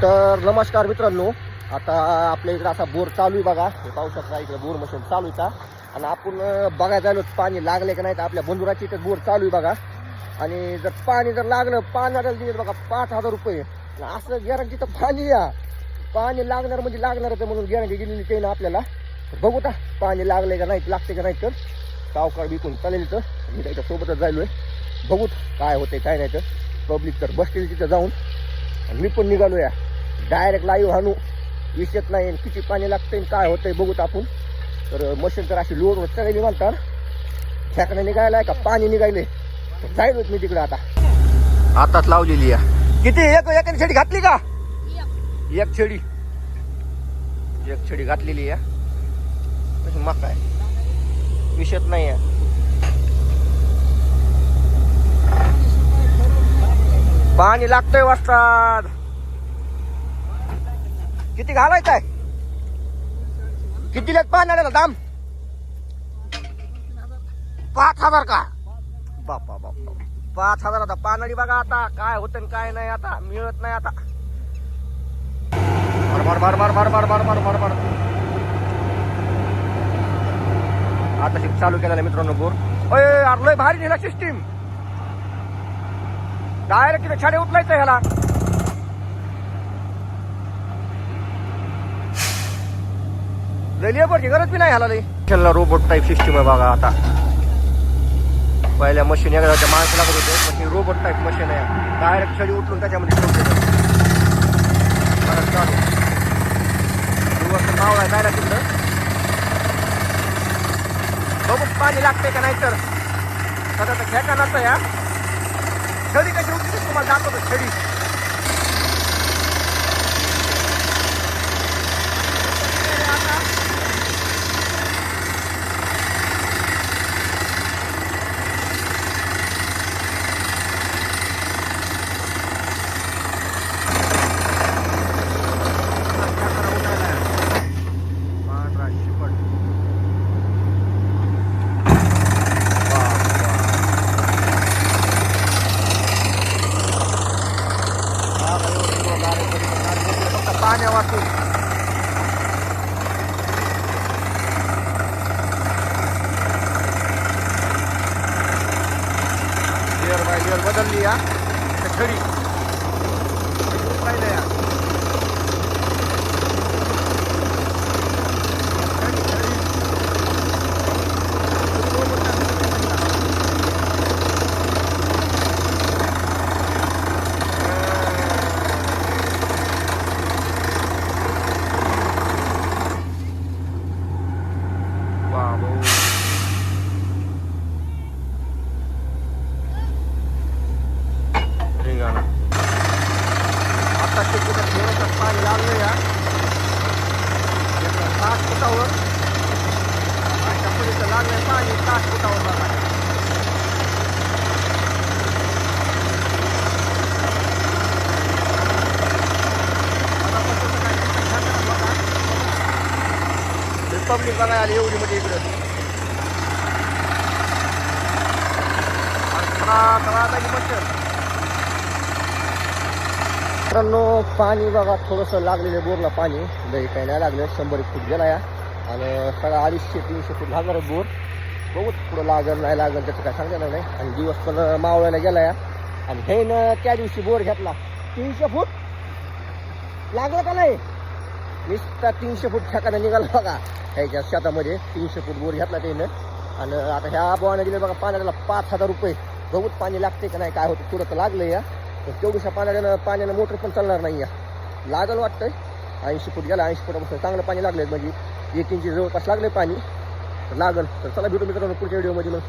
तर नमस्कार मित्रांनो, आता आपल्या इकडे असा बोर चालू आहे बघा. हे पाहू शकता इकडे बोर मशीन चालू आहे आणि आपण बघायला जायलो पाणी लागले का नाही. तर आपल्या बंधुराची इथे बोर चालू आहे बघा. आणि जर पाणी जर लागलं पाण्याला दिले बघा 5,000 रुपये. असं गॅरंटी तर पाणी लागणार म्हणजे लागणार आहे म्हणून गॅरंटी दिलेली ते ना आपल्याला. बघू का पाणी लागले का नाही, लागते का नाही. तर सावकार विकून चालेल. तर मी त्याच्या सोबतच जायलोय. बघूत काय होते काय नाही. तर पब्लिक तर बसतील तिथं जाऊन. आणि मी पण निघालो या डायरेक्ट लाईव्ह हाणू. विषयच नाही किती पाणी लागतंय काय होतंय बघूत आपण. तर मशीन तर अशी लोड चढायली म्हणतात. ठेकणं निघायलाय का पाणी निघायले. जाईल मी तिकडे आताच लावलेली आहे. किती एक छडी घातली का? एक छडी घातलेली आहे. मग काय विषयच नाही आहे. पाणी लागतंय वाजतात. किती घालायचं आहे? किती लेत पाण्याला दाम? 5,000 का? बापा 5,000 आता पाणी बघा. आता काय होतं काय नाही. आता मिळत नाही. आता भर आता शिक चालू केलेला मित्रांनो बोर. लय भारी नेला सिस्टीम. डायरेक्ट तिथे छाडे उचलायचं ह्याला. लेबरची गरज बी नाही ह्याला. लई रोबोट टाईप सिस्टीम आहे बघा. आता पहिल्या मशीन एकदा माणसं लागत होते. मशीन रोबोट टाईप मशीन आहे. डायरेक्ट छडी उचलून त्याच्यामध्ये ठेवते. चालू दिवस मावळा आहे काय तिकडं. बघू पाणी लागतंय का नाही. तर सध्या खेळतानाच या छडी कशी उचलून तुम्हाला दाखवतो. छडी पाण्या वाचून लेअर बाय लेअर बदलली या छडी पाहिलं या. आता तिकडे थोडंसं पाणी लागलं या 7 फुटावर. अशा पुढे लागलंय पाणी 7 फुटावर बघा. पब्लिक बघायला आली एवढी म्हणजे इकडं. मित्रांनो पाणी बघा थोडंसं लागलेलं बोरला पाणी. लई काही नाही लागलं. 100 फूट गेला या. आणि सगळा 250-300 फूट घालणार बोर. बघूच पुढं लागल नाही लागल त्याचं काय सांगणार नाही. आणि दिवस पण मावळायला गेला या. आणि हे न त्या दिवशी बोर घेतला 300 फूट लागलं का नाही. नुसता 300 फूट ठेकाने निघाला बघा. ह्याच्या शेतामध्ये 300 फूट बोर घेतला त्यानं. आणि आता ह्या बोवाने दिले बघा पाण्याला 5,000 रुपये. बघूच पाणी लागते का नाही काय होतं. पुढं तर लागलं या. पण तेवढ्या पाण्यानं मोटर पण चालणार नाही या. लागल वाटतंय 80 फूट गेला. 80 फुटापासून चांगलं पाणी लागलंय. म्हणजे 1 इंची जवळपास लागलंय पाणी. तर लागल. तर चला भेटू मित्रांनो पुढच्या व्हिडिओमध्ये. मग